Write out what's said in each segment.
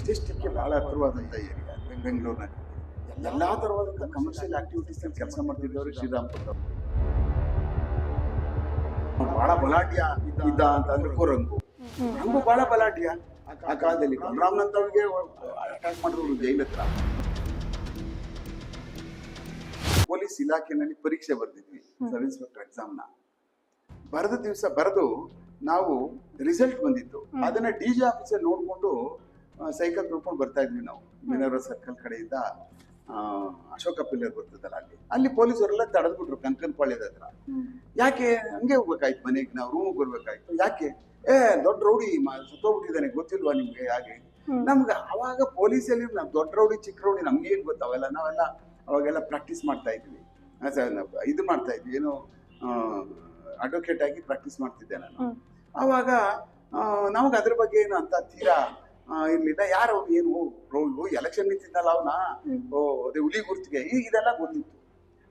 ಮೆಜೆಸ್ಟಿಕ್ಗೆ ಬಹಳ ಹತ್ತಿರವಾದಂಥ ಏರಿಯಾ ಬೆಂಗಳೂರಿನ ಎಲ್ಲಾ ತರವಾದಂಥ ಕಮರ್ಷಿಯಲ್ ಆಕ್ಟಿವಿಟೀಸ್ ಅಲ್ಲಿ ಕೆಲಸ ಮಾಡ್ತಿದ್ದವರು ಶ್ರೀರಾಮ್ಪುರ. ಬಹಳ ಬಲಾಢ್ಯ ಇದ್ದ ಅಂತ ಅಂದ್ರೆ ಕೋರಂಗು ಹಂಗೂ ಬಹಳ ಬಲಾಢ್ಯ ಆ ಕಾಲದಲ್ಲಿ. ರಾಮನಂತವ್ರಿಗೆ ಅಟ್ಯಾಕ್ ಮಾಡಿದ್ರು ಜೈಲ್ ಹತ್ರ. ಪೊಲೀಸ್ ಇಲಾಖೆನಲ್ಲಿ ಪರೀಕ್ಷೆ ಬರ್ದಿದ್ವಿ, ಸಬ್ ಇನ್ಸ್ಪೆಕ್ಟರ್ ಎಕ್ಸಾಮ್ನ. ಬರೆದ ದಿವಸ ಬರೆದು ನಾವು ರಿಸಲ್ಟ್ ಬಂದಿತ್ತು, ಅದನ್ನ ಡಿಜಿ ಆಫೀಸರ್ ನೋಡ್ಕೊಂಡು ಸೈಕಲ್ ತೊಳ್ಕೊಂಡು ಬರ್ತಾ ಇದ್ವಿ ನಾವು. ಮಿನರ್ವ ಸರ್ಕಲ್ ಕಡೆಯಿಂದ ಅಶೋಕ ಪಿಲ್ಲರ್ ಬರ್ತದಲ್ಲ ಅಲ್ಲಿ ಪೊಲೀಸರೆಲ್ಲ ತಡೆದ್ಬಿಟ್ರು ಕನಕನಪಾಳ್ಯದ ಹತ್ರ. ಯಾಕೆ ಹಂಗೆ ಹೋಗ್ಬೇಕಾಯ್ತು ಮನೆಗೆ, ನಾವು ರೂಮಿಗೆ ಬರ್ಬೇಕಾಯ್ತು. ಯಾಕೆ? ದೊಡ್ಡ ರೌಡಿ ಸತ್ತೋಗ್ಬಿಟ್ಟಿದ್ದಾನೆ, ಗೊತ್ತಿಲ್ವಾ ನಿಮ್ಗೆ? ಹಾಗೆ ನಮ್ಗೆ ಅವಾಗ ಪೊಲೀಸಲ್ಲಿ ನಾವು ದೊಡ್ಡ ರೌಡಿ ಚಿಕ್ಕ ರೌಡಿ ನಮ್ಗೆ ಏನ್ ಗೊತ್ತಾವೆಲ್ಲ. ನಾವೆಲ್ಲ ಅವಾಗೆಲ್ಲ ಪ್ರಾಕ್ಟೀಸ್ ಮಾಡ್ತಾ ಇದ್ವಿ, ಇದು ಮಾಡ್ತಾ ಇದ್ವಿ, ಏನು ಅಡ್ವೊಕೇಟ್ ಆಗಿ ಪ್ರಾಕ್ಟೀಸ್ ಮಾಡ್ತಿದ್ದೆ ನಾನು. ಅವಾಗ ನಮಗೆ ಅದ್ರ ಬಗ್ಗೆ ಏನು ಅಂತ ತೀರಾ ಇರ್ಲಿಲ್ಲ. ಯಾರು ಅವ್ನು ಏನು ಎಲೆಕ್ಷನ್ ನಿಂತಿದ್ದಲ್ಲ ಅವನ ಅದೇ ಹುಲಿ ಗುರ್ತಿಗೆ ಇದೆಲ್ಲ ಗೊತ್ತಿತ್ತು.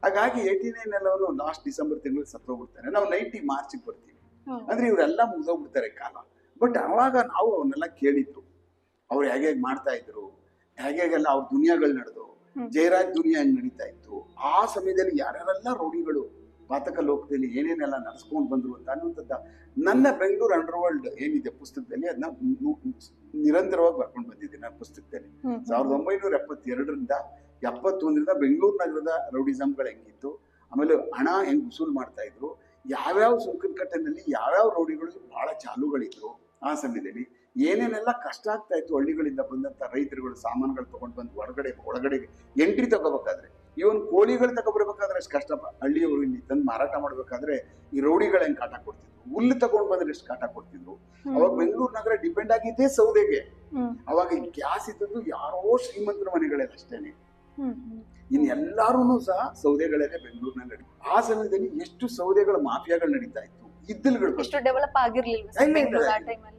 ಹಾಗಾಗಿ 89 ಎಲ್ಲವನು ಲಾಸ್ಟ್ ಡಿಸೆಂಬರ್ ತಿಂಗಳು ಸತ್ತೋಗ್ಬಿಡ್ತಾನೆ. ನಾವು 90 ಮಾರ್ಚ್ಗೆ ಬರ್ತೀವಿ, ಅಂದ್ರೆ ಇವರೆಲ್ಲ ಮುಗಿದೋಗ್ಬಿಡ್ತಾರೆ ಕಾಲ. ಬಟ್ ಅವಾಗ ನಾವು ಅವನ್ನೆಲ್ಲ ಕೇಳಿದ್ದು, ಅವ್ರು ಹೇಗೆ ಮಾಡ್ತಾ ಇದ್ರು, ಹೇಗೆಲ್ಲ ಅವ್ರ ದುನಿಯಾಗಳು ನಡೆದು, ಜಯರಾಜ್ ದುನಿಯಾ ಹೆಂಗ್ ನಡೀತಾ ಇತ್ತು, ಆ ಸಮಯದಲ್ಲಿ ಯಾರ್ಯಾರೆಲ್ಲ ರೌಡಿಗಳು ಪಾತಕ ಲೋಕದಲ್ಲಿ ಏನೇನೆಲ್ಲ ನಡೆಸ್ಕೊಂಡು ಬಂದ್ರು ಅಂತ ಅನ್ನುವಂಥದ್ದ ನನ್ನ ಬೆಂಗಳೂರು ಅಂಡರ್ ವರ್ಲ್ಡ್ ಏನಿದೆ ಪುಸ್ತಕದಲ್ಲಿ ಅದನ್ನ ನಿರಂತರವಾಗಿ ಬರ್ಕೊಂಡು ಬಂದಿದ್ದೀನಿ ನನ್ನ ಪುಸ್ತಕದಲ್ಲಿ. 1972ರಿಂದ 71ರಿಂದ ಬೆಂಗಳೂರು ನಗರದ ರೌಡಿಸಮ್ಗಳು ಹೆಂಗಿತ್ತು, ಆಮೇಲೆ ಹಣ ಹೆಂಗ್ ವಸೂಲ್ ಮಾಡ್ತಾ ಇದ್ರು, ಯಾವ್ಯಾವ ಸುಂಕದಕಟ್ಟೆನಲ್ಲಿ ಯಾವ್ಯಾವ ರೌಡಿಗಳು ಬಹಳ ಚಾಲುಗಳಿದ್ರು, ಆ ಸಮಯದಲ್ಲಿ ಏನೇನೆಲ್ಲ ಕಷ್ಟ ಆಗ್ತಾ ಇತ್ತು. ಹಳ್ಳಿಗಳಿಂದ ಬಂದಂತ ರೈತರುಗಳು ಸಾಮಾನುಗಳು ತಗೊಂಡು ಬಂದು ಒಳಗಡೆ ಎಂಟ್ರಿ ತಗೋಬೇಕಾದ್ರೆ, ಇವನ್ ಕೋಳಿಗಳು ತಗೊಬರ್ಬೇಕಾದ್ರೆ ಅಷ್ಟು ಕಷ್ಟ. ಹಳ್ಳಿಯವರು ಇಲ್ಲಿ ತಂದು ಮಾರಾಟ ಮಾಡ್ಬೇಕಾದ್ರೆ ಈ ರೌಡಿಗಳು ಹೆಂಗ್ ಕಾಟ ಕೊಡ್ತಿದ್ರು, ಹುಲ್ಲು ತಗೊಂಡ್ ಬಂದ್ರೆ ಎಷ್ಟು ಕಾಟ ಕೊಡ್ತಿದ್ರು. ಅವಾಗ ಬೆಂಗಳೂರು ನಗರ ಡಿಪೆಂಡ್ ಆಗಿದ್ದೇ ಸೌದೆಗೆ. ಅವಾಗ ಗ್ಯಾಸ್ ಇದ್ದದ್ದು ಯಾರೋ ಶ್ರೀಮಂತರ ಮನೆಗಳಲ್ಲಿ ಅಷ್ಟೇನೆ, ಇನ್ ಎಲ್ಲಾರು ಸಹ ಸೌದೆಗಳಲ್ಲೇ ಬೆಂಗಳೂರಿನಲ್ಲಿ ನಡೀತು. ಆ ಸಮಯದಲ್ಲಿ ಎಷ್ಟು ಸೌದೆಗಳ ಮಾಫಿಯಾಗಳು ನಡೀತಾ ಇತ್ತು, ಇದ್ದಲ್ಗಳು ಡೆವಲಪ್ ಆಗಿರ್ಲಿಲ್ಲ ಬೆಂಗಳೂರು.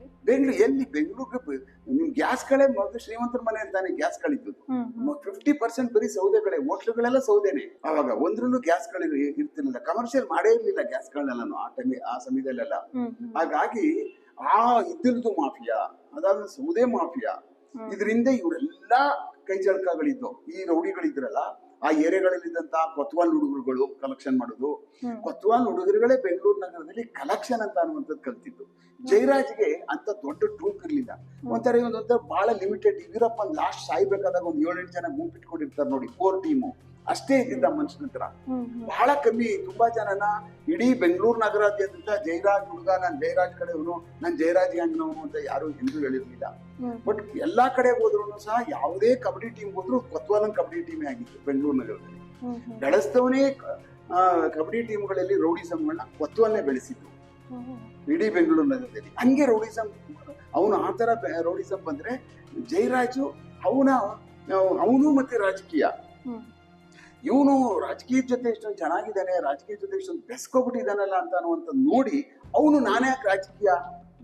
ಎಲ್ಲಿ ಬೆಂಗಳೂರಿಗೆ ನಿಮ್ ಗ್ಯಾಸ್ಗಳೇ ಮೊದಲು ಶ್ರೀಮಂತರ ಮನೆ ಅಂತಾನೆ ಗ್ಯಾಸ್ಗಳಿದ್ದು. 50% ಬರೀ ಸೌದೆಗಳೇ, ಹೋಟ್ಲುಗಳೆಲ್ಲ ಸೌದೆನೆ. ಅವಾಗ ಒಂದ್ರಲ್ಲೂ ಗ್ಯಾಸ್ಗಳು ಇರ್ತಿರ್ಲಿಲ್ಲ, ಕಮರ್ಷಿಯಲ್ ಮಾಡೇ ಇರ್ಲಿಲ್ಲ ಗ್ಯಾಸ್ಗಳನ್ನೆಲ್ಲ ಆ ಸಮಯದಲ್ಲೆಲ್ಲ. ಹಾಗಾಗಿ ಆ ಇದ್ದಿಲ್ದು ಮಾಫಿಯಾ, ಅದಾದ ಸೌದೆ ಮಾಫಿಯಾ, ಇದರಿಂದ ಇವರೆಲ್ಲ ಕೈ ಚಳಕಗಳಿದ್ದು. ಈ ರೌಡಿಗಳಿದ್ರಲ್ಲ ಆ ಏರಿಯಾಗಳಲ್ಲಿದ್ದಂತ ಕೊತ್ವಾಲ್ ಹುಡುಗರುಗಳು ಕಲೆಕ್ಷನ್ ಮಾಡೋದು, ಕೊತ್ವಾಲ್ ಹುಡುಗರುಗಳೇ ಬೆಂಗಳೂರು ನಗರದಲ್ಲಿ ಕಲೆಕ್ಷನ್ ಅಂತ ಅನ್ನುವಂಥದ್ದು ಕಲ್ತಿದ್ದು. ಜಯರಾಜ್ಗೆ ಅಂತ ದೊಡ್ಡ ಟ್ರೂಪ್ ಇರ್ಲಿಲ್ಲ, ಒಂಥರ ಬಹಳ ಲಿಮಿಟೆಡ್. ವೀರಪ್ಪ ಲಾಸ್ಟ್ ಸಾಯ್ಬೇಕಾದಾಗ ಒಂದ್ 7-8 ಜನ ಗುಂಪಿಟ್ಕೊಂಡಿರ್ತಾರೆ ನೋಡಿ, 4 ಟೀಮು ಅಷ್ಟೇ ಇದ್ದಿದ್ದ ಮನುಷ್ಯನ ಹತ್ರ. ಬಹಳ ಕಮ್ಮಿ, ತುಂಬಾ ಜನನ ಇಡೀ ಬೆಂಗಳೂರು ನಗರಾದ್ಯಂತ ಜಯರಾಜ್ ಹುಡುಗ, ನಾನ್ ಜಯರಾಜ್ ಕಡೆಯವನು, ನಾನ್ ಜಯರಾಜ್ ಗಂಗನವನು ಅಂತ ಯಾರು ಎಂದೂ ಹೇಳಿರ್ಲಿಲ್ಲ. ಬಟ್ ಎಲ್ಲಾ ಕಡೆ ಹೋದ್ರು ಸಹ ಯಾವುದೇ ಕಬಡ್ಡಿ ಟೀಮ್ ಹೋದ್ರು ಕೊತ್ವಾಲನ್ ಕಬಡ್ಡಿ ಟೀಮೇ ಆಗಿತ್ತು ಬೆಂಗಳೂರು ನಗರದಲ್ಲಿ. ಬೆಳೆಸ್ತವನೇ ಕಬಡ್ಡಿ ಟೀಮ್ಗಳಲ್ಲಿ ರೌಡಿಸಮ್ಗಳನ್ನ ಕೊತ್ವಾಲನೇ ಬೆಳೆಸಿದ್ರು ಇಡೀ ಬೆಂಗಳೂರು ನಗರದಲ್ಲಿ. ಹಂಗೆ ರೌಡಿಸಮ್ ಅವನು ಆ ತರ ರೌಡಿಸಮ್ ಬಂದ್ರೆ ಜಯರಾಜು ಅವನು ಮತ್ತೆ ರಾಜಕೀಯ, ಇವನು ರಾಜಕೀಯದ ಜೊತೆ ಇಷ್ಟೊಂದು ಚೆನ್ನಾಗಿದ್ದಾನೆ, ರಾಜಕೀಯದ ಜೊತೆ ಇಷ್ಟೊಂದು ಬೆಸ್ಕೊಬಿಟ್ಟಿದ್ದಾನಲ್ಲ ಅಂತ ಅನ್ನುವಂಥದ್ದು ನೋಡಿ ಅವನು ನಾನು ಯಾಕೆ ರಾಜಕೀಯ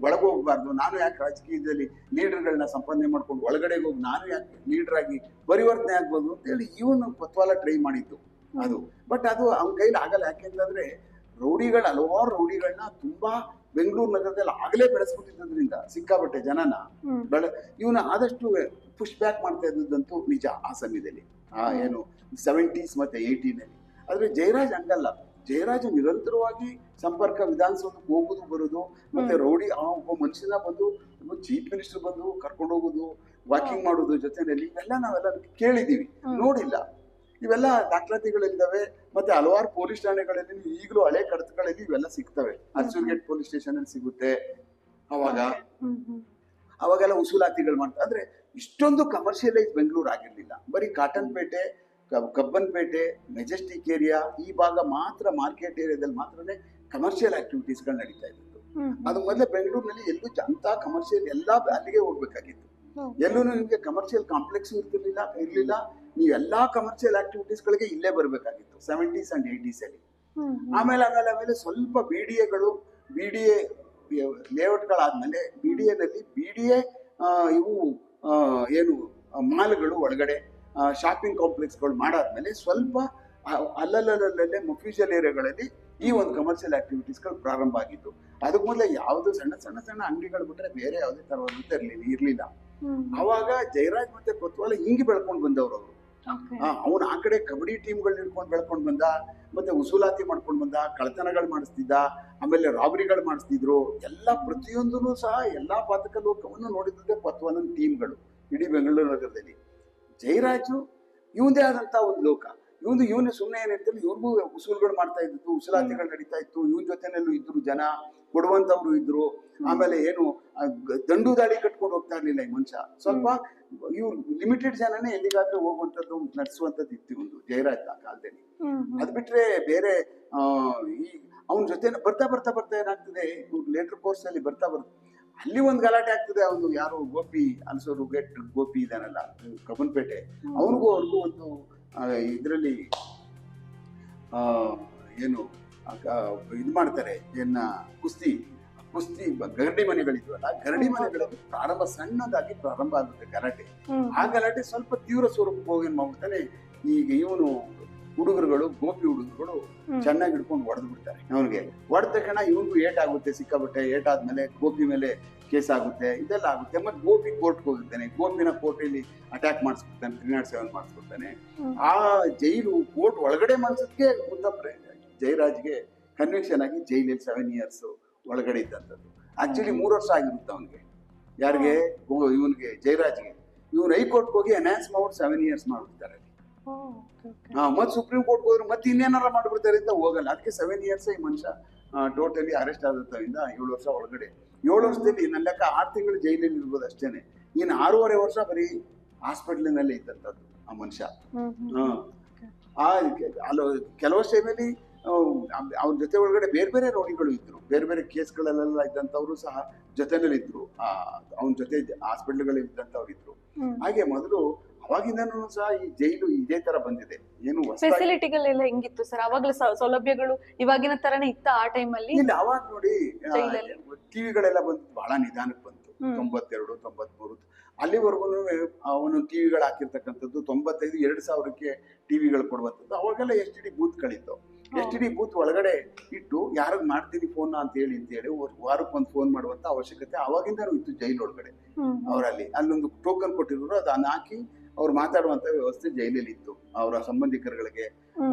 ಒಳಗೆ ಹೋಗ್ಬಾರ್ದು, ನಾನು ಯಾಕೆ ರಾಜಕೀಯದಲ್ಲಿ ಲೀಡರ್ಗಳನ್ನ ಸಂಪಾದನೆ ಮಾಡ್ಕೊಂಡು ಒಳಗಡೆ ಹೋಗಿ ನಾನು ಯಾಕೆ ಲೀಡರ್ ಆಗಿ ಪರಿವರ್ತನೆ ಆಗ್ಬೋದು ಅಂತ ಹೇಳಿ ಇವನು ಕೊತ್ವಾಲ ಟ್ರೈ ಮಾಡಿದ್ದು ಅದು. ಬಟ್ ಅದು ಅವನ ಕೈಲಿ ಆಗಲ್ಲ. ಯಾಕೆಂತಂದ್ರೆ ಹಲವಾರು ರೌಡಿಗಳನ್ನ ತುಂಬಾ ಬೆಂಗಳೂರು ನಗರದಲ್ಲಿ ಆಗಲೇ ಬೆಳೆಸ್ಬಿಟ್ಟಿದ್ದರಿಂದ ಸಿಕ್ಕಾಬಟ್ಟೆ ಜನನ ಇವನ ಆದಷ್ಟು ಪುಷ್ ಬ್ಯಾಕ್ ಮಾಡ್ತಾ ಇದ್ದಂತೂ ನಿಜ ಆ ಸಮಯದಲ್ಲಿ, ಏನು 70s ಮತ್ತೆ 80ನಲ್ಲಿ. ಆದ್ರೆ ಜಯರಾಜ್ ಹಂಗಲ್ಲ. ಜಯರಾಜ್ ನಿರಂತರವಾಗಿ ಸಂಪರ್ಕ, ವಿಧಾನಸೌಧಕ್ಕೆ ಹೋಗುದು ಬರುದು, ಮತ್ತೆ ರೌಡಿ ಒಬ್ಬ ಮನುಷ್ಯನ ಬಂದು ಚೀಫ್ ಮಿನಿಸ್ಟರ್ ಬಂದು ಕರ್ಕೊಂಡು ಹೋಗುದು, ವಾಕಿಂಗ್ ಮಾಡೋದು ಜೊತೆನಲ್ಲಿ, ಇವೆಲ್ಲ ನಾವೆಲ್ಲ ಕೇಳಿದೀವಿ, ನೋಡಿಲ್ಲ. ಇವೆಲ್ಲ ದಾಖಲಾತಿಗಳಿದ್ದಾವೆ. ಮತ್ತೆ ಹಲವಾರು ಪೊಲೀಸ್ ಠಾಣೆಗಳಲ್ಲಿ ಈಗಲೂ ಹಳೆ ಕಡತಗಳಲ್ಲಿ ಇವೆಲ್ಲ ಸಿಗ್ತವೆ. ಅರ್ಜುನ್ಗೇಟ್ ಪೊಲೀಸ್ ಸ್ಟೇಷನ್ ಅಲ್ಲಿ ಸಿಗುತ್ತೆ. ಅವಾಗೆಲ್ಲ ಉಸುಲಾತಿಗಳು ಮಾಡ್ತಾರೆ. ಅಂದ್ರೆ ಇಷ್ಟೊಂದು ಕಮರ್ಷಿಯಲೈಸ್ ಬೆಂಗಳೂರು ಆಗಿರ್ಲಿಲ್ಲ. ಬರೀ ಕಾಟನ್ಪೇಟೆ, ಕಬ್ಬನ್ಪೇಟೆ, ಮೆಜೆಸ್ಟಿಕ್ ಏರಿಯಾ ಈ ಭಾಗ ಮಾತ್ರ, ಮಾರ್ಕೆಟ್ ಏರಿಯಾದಲ್ಲಿ ಮಾತ್ರನೇ ಕಮರ್ಷಿಯಲ್ ಆಕ್ಟಿವಿಟೀಸ್ಗಳು ನಡೀತಾ ಇತ್ತು. ಅದು ಮೊದಲೇ ಬೆಂಗಳೂರಿನಲ್ಲಿ ಎಲ್ಲೂ ಅಂತ ಕಮರ್ಷಿಯಲ್ ಎಲ್ಲ ಅಲ್ಲಿಗೆ ಹೋಗ್ಬೇಕಾಗಿತ್ತು. ಎಲ್ಲೂ ನಿಮ್ಗೆ ಕಮರ್ಷಿಯಲ್ ಕಾಂಪ್ಲೆಕ್ಸ್ ಇರ್ಲಿಲ್ಲ. ನೀವು ಎಲ್ಲಾ ಕಮರ್ಷಿಯಲ್ ಆಕ್ಟಿವಿಟೀಸ್ಗಳಿಗೆ ಇಲ್ಲೇ ಬರ್ಬೇಕಾಗಿತ್ತು 70s and 80s ಅಲ್ಲಿ. ಆಮೇಲೆ ಸ್ವಲ್ಪ BDA ಲೇಔಟ್ಗಳಾದ್ಮೇಲೆ BDA ಇವು ಏನು ಮಾಲ್ಗಳು ಒಳಗಡೆ ಶಾಪಿಂಗ್ ಕಾಂಪ್ಲೆಕ್ಸ್ಗಳು ಮಾಡಾದ್ಮೇಲೆ ಸ್ವಲ್ಪ ಅಲ್ಲಲ್ಲೇ ಅಫಿಷಿಯಲ್ ಏರಿಯಾಗಳಲ್ಲಿ ಈ ಒಂದು ಕಮರ್ಷಿಯಲ್ ಆಕ್ಟಿವಿಟೀಸ್ಗಳು ಪ್ರಾರಂಭ ಆಗಿತ್ತು. ಅದಕ್ಕೆ ಮೊದಲೇ ಯಾವುದು ಸಣ್ಣ ಅಂಗಡಿಗಳು ಬಿಟ್ರೆ ಬೇರೆ ಯಾವುದೇ ತರವಾದಂತ ಇರಲಿಲ್ಲ. ಅವಾಗ ಜಯರಾಜ್ ಮತ್ತೆ ಕೊತ್ವಾಲ ಹಿಂಗೆ ಬೆಳ್ಕೊಂಡು ಬಂದವ್ರು ಅವರು. ಅವನು ಆ ಕಡೆ ಕಬಡ್ಡಿ ಟೀಮ್ಗಳು ಹಿಡ್ಕೊಂಡು ಬೆಳ್ಕೊಂಡು ಬಂದ, ಮತ್ತೆ ಉಸುಲಾತಿ ಮಾಡ್ಕೊಂಡು ಬಂದ, ಕಳ್ತನಗಳು ಮಾಡಿಸ್ತಿದ್ದ, ಆಮೇಲೆ ರಾಬರಿಗಳು ಮಾಡಿಸ್ತಿದ್ರು. ಎಲ್ಲ ಪ್ರತಿಯೊಂದೂ ಸಹ ಎಲ್ಲಾ ಪಾತಕ ಲೋಕವನ್ನು ನೋಡಿದ್ದೆ ಕೊತ್ವಾಲನ್ ಟೀಮ್ಗಳು ಇಡೀ ಬೆಂಗಳೂರು ನಗರದಲ್ಲಿ. ಜಯರಾಜು ಇವಂದೇ ಆದಂತ ಒಂದು ಲೋಕ. ಇವನು ಸುಮ್ಮನೆ ಏನಿರ್ತಾರೆ, ಇವ್ರಿಗೂ ಉಸುಲ್ಗಳು ಮಾಡ್ತಾ ಇದ್ದು, ಉಸುಲಾತಿಗಳು ನಡೀತಾ ಇತ್ತು. ಇವನ್ ಜೊತೆನಲ್ಲೂ ಇದ್ರು ಜನ ಕೊಡುವಂತವ್ರು ಇದ್ರು. ಆಮೇಲೆ ಏನು ದಂಡು ದಾಳಿ ಕಟ್ಕೊಂಡು ಹೋಗ್ತಾ ಇರ್ಲಿಲ್ಲ ಈ ಮನುಷ್ಯ. ಸ್ವಲ್ಪ ಇವ್ರು ಲಿಮಿಟೆಡ್ ಜನನೇ ಎಲ್ಲಿಗಾದ್ರೂ ಹೋಗುವಂತದ್ದು ನಡೆಸುವಂತದ್ದು ಇತ್ತು ಒಂದು ಜಯರಾಜ್ ಆ ಕಾಲದಲ್ಲಿ. ಅದ್ ಬಿಟ್ರೆ ಬೇರೆ ಈ ಅವನ ಜೊತೆ ಬರ್ತಾ ಬರ್ತಾ ಬರ್ತಾ ಏನಾಗ್ತದೆ, ಇವ್ರು ಲೇಟರ್ ಕೋರ್ಸ್ ಅಲ್ಲಿ ಬರ್ತಾ ಅಲ್ಲಿ ಒಂದು ಗಲಾಟೆ ಆಗ್ತದೆ. ಅವನು ಯಾರು ಗೋಪಿ ಅನ್ಸೋರು ಗೋಪಿ ಇದಾನಲ್ಲ ಕಬ್ಬನ್ಪೇಟೆ, ಅವ್ರಿಗೂ ಒಂದು ಇದರಲ್ಲಿ ಏನು ಇದು ಮಾಡ್ತಾರೆ, ಕುಸ್ತಿ ಗರಡಿ ಮನೆಗಳಿದ್ವಲ್ಲ, ಗರಡಿ ಮನೆಗಳಲ್ಲಿ ಸಣ್ಣದಾಗಿ ಪ್ರಾರಂಭ ಆಗುತ್ತೆ ಗಲಾಟೆ. ಆ ಗಲಾಟೆ ಸ್ವಲ್ಪ ತೀವ್ರ ಸ್ವರೂಪಕ್ಕೆ ಹೋಗಿ ಏನ್ ಮಾಡ್ಬಿಡ್ತಾನೆ, ಈಗ ಇವನು ಹುಡುಗರುಗಳು ಗೋಪಿ ಹುಡುಗರುಗಳು ಚೆನ್ನಾಗಿ ಹಿಡ್ಕೊಂಡು ಹೊಡೆದು ಬಿಡ್ತಾರೆ. ಅವನಿಗೆ ಹೊಡೆದ ತಕ್ಷಣ ಇವನ್ಗೂ ಏಟಾಗುತ್ತೆ, ಸಿಕ್ಕಾಬಟ್ಟೆ ಏಟಾದ್ಮೇಲೆ ಗೋಪಿ ಮೇಲೆ ಕೇಸ್ ಆಗುತ್ತೆ, ಇದೆಲ್ಲ ಆಗುತ್ತೆ. ಮತ್ತೆ ಗೋಪಿ ಕೋರ್ಟ್ಗೆ ಹೋಗಿರ್ತಾನೆ, ಗೋಪಿನ ಕೋರ್ಟಲ್ಲಿ ಅಟ್ಯಾಕ್ ಮಾಡಿಸ್ಬಿಡ್ತಾನೆ, 307 ಮಾಡಿಸ್ಬಿಡ್ತಾನೆ. ಆ ಜೈಲು ಕೋರ್ಟ್ ಒಳಗಡೆ ಮಾಡಿಸೋದಕ್ಕೆ ಜಯರಾಜ್ಗೆ ಕನ್ವಿಕ್ಷನ್ ಆಗಿ ಜೈಲಲ್ಲಿ 7 years ಒಳಗಡೆ ಇದ್ದಂಥದ್ದು. ಆಕ್ಚುಲಿ 3 ವರ್ಷ ಆಗಿರುತ್ತೆ ಅವನಿಗೆ. ಯಾರಿಗೆ? ಇವನ್ಗೆ ಜಯರಾಜ್ಗೆ. ಇವ್ರು ಹೈಕೋರ್ಟ್ಗೆ ಹೋಗಿ ಎನ್ಹಾನ್ಸ್ ಮಾಡ್ಬಿಟ್ಟು 7 years ಮಾಡ್ಬಿಡ್ತಾರೆ. ಮತ್ತೆ ಸುಪ್ರೀಂ ಕೋರ್ಟ್ ಹೋದ್ರೆ ಮತ್ತೆ ಇನ್ನೇನಾರ ಮಾಡ್ಬಿಡ್ತಾರೆ ಅಂತ ಹೋಗಲ್ಲ. ಅದಕ್ಕೆ 7 years ಈ ಮನುಷ್ಯ ಟೋಟಲಿ ಅರೆಸ್ಟ್ ಆದಂತವಿಂದ 7 ವರ್ಷ ಒಳಗಡೆ. 7 ವರ್ಷದಲ್ಲಿ ನನ್ನ ಲೆಕ್ಕ 6 ತಿಂಗಳು ಜೈಲಲ್ಲಿ ಇರ್ಬೋದು ಅಷ್ಟೇನೆ. ಇನ್ನು 6.5 ವರ್ಷ ಬರೀ ಹಾಸ್ಪಿಟ್ಲಿನಲ್ಲೇ ಇದ್ದಂಥದ್ದು ಆ ಮನುಷ್ಯ. ಕೆಲವು ಟೈಮಲ್ಲಿ ಅವ್ರ ಜೊತೆ ಒಳಗಡೆ ಬೇರೆ ಬೇರೆ ರೋಗಿಗಳು ಇದ್ರು, ಬೇರೆ ಬೇರೆ ಕೇಸ್ಗಳಲ್ಲೆಲ್ಲ ಇದ್ದಂಥವ್ರು ಸಹ ಜೊತೆನಲ್ಲಿ ಇದ್ರು. ಅವನ ಜೊತೆ ಹಾಸ್ಪಿಟ್ಲ್ಗಳಲ್ಲಿ ಇದ್ದಂಥವ್ರು ಇದ್ರು. ಹಾಗೆ ಮೊದಲು ಅವಾಗಿಂದನೂ ಸಹ ಈ ಜೈಲು ಇದೇ ತರ ಬಂದಿದೆ. ಏನು ಫೆಸಿಲಿಟಿಗಳೆಲ್ಲ ಹೆಂಗಿತ್ತು ಸರ್? ಅವಾಗಲೂ ಸೌಲಭ್ಯಗಳು ಇವಾಗಿನ ತರನೇ ಇತ್ತ ಆ ಟೈಮಲ್ಲಿ? ಇಲ್ಲ, ಅವಾಗ ನೋಡಿ ಟಿವಿಗಳೆಲ್ಲ ಬಂದು ಬಹಳ ನಿಧಾನಕ್ಕೆ ಬಂತು. 92, 93 ಅಲ್ಲಿವರೆಗೂ ಅವನು ಟಿವಿಗಳು ಹಾಕಿರ್ತಕ್ಕಂಥದ್ದು. 95, 2000ಕ್ಕೆ ಟಿವಿಗಳು ಕೊಡುವಂಥದ್ದು. ಅವಾಗೆಲ್ಲ STD ಬೂತ್ಗಳಿತ್ತು. STD ಬೂತ್ ಒಳಗಡೆ ಇಟ್ಟು ಯಾರಿಗ್ ಮಾಡ್ತೀನಿ ಫೋನ್ ಅಂತ ಹೇಳಿ ವಾರಕ್ಕೊಂದು ಫೋನ್ ಮಾಡುವಂತ ಅವಶ್ಯಕತೆ ಅವಾಗಿಂದನೂ ಇತ್ತು ಜೈಲ್ ಒಳಗಡೆ. ಅವರಲ್ಲಿ ಅಲ್ಲೊಂದು ಟೋಕನ್ ಕೊಟ್ಟಿರೋರು, ಅದನ್ನ ಹಾಕಿ ಅವ್ರು ಮಾತಾಡುವಂತ ವ್ಯವಸ್ಥೆ ಜೈಲಲ್ಲಿ ಇತ್ತು. ಅವರ ಸಂಬಂಧಿಕರುಗಳಿಗೆ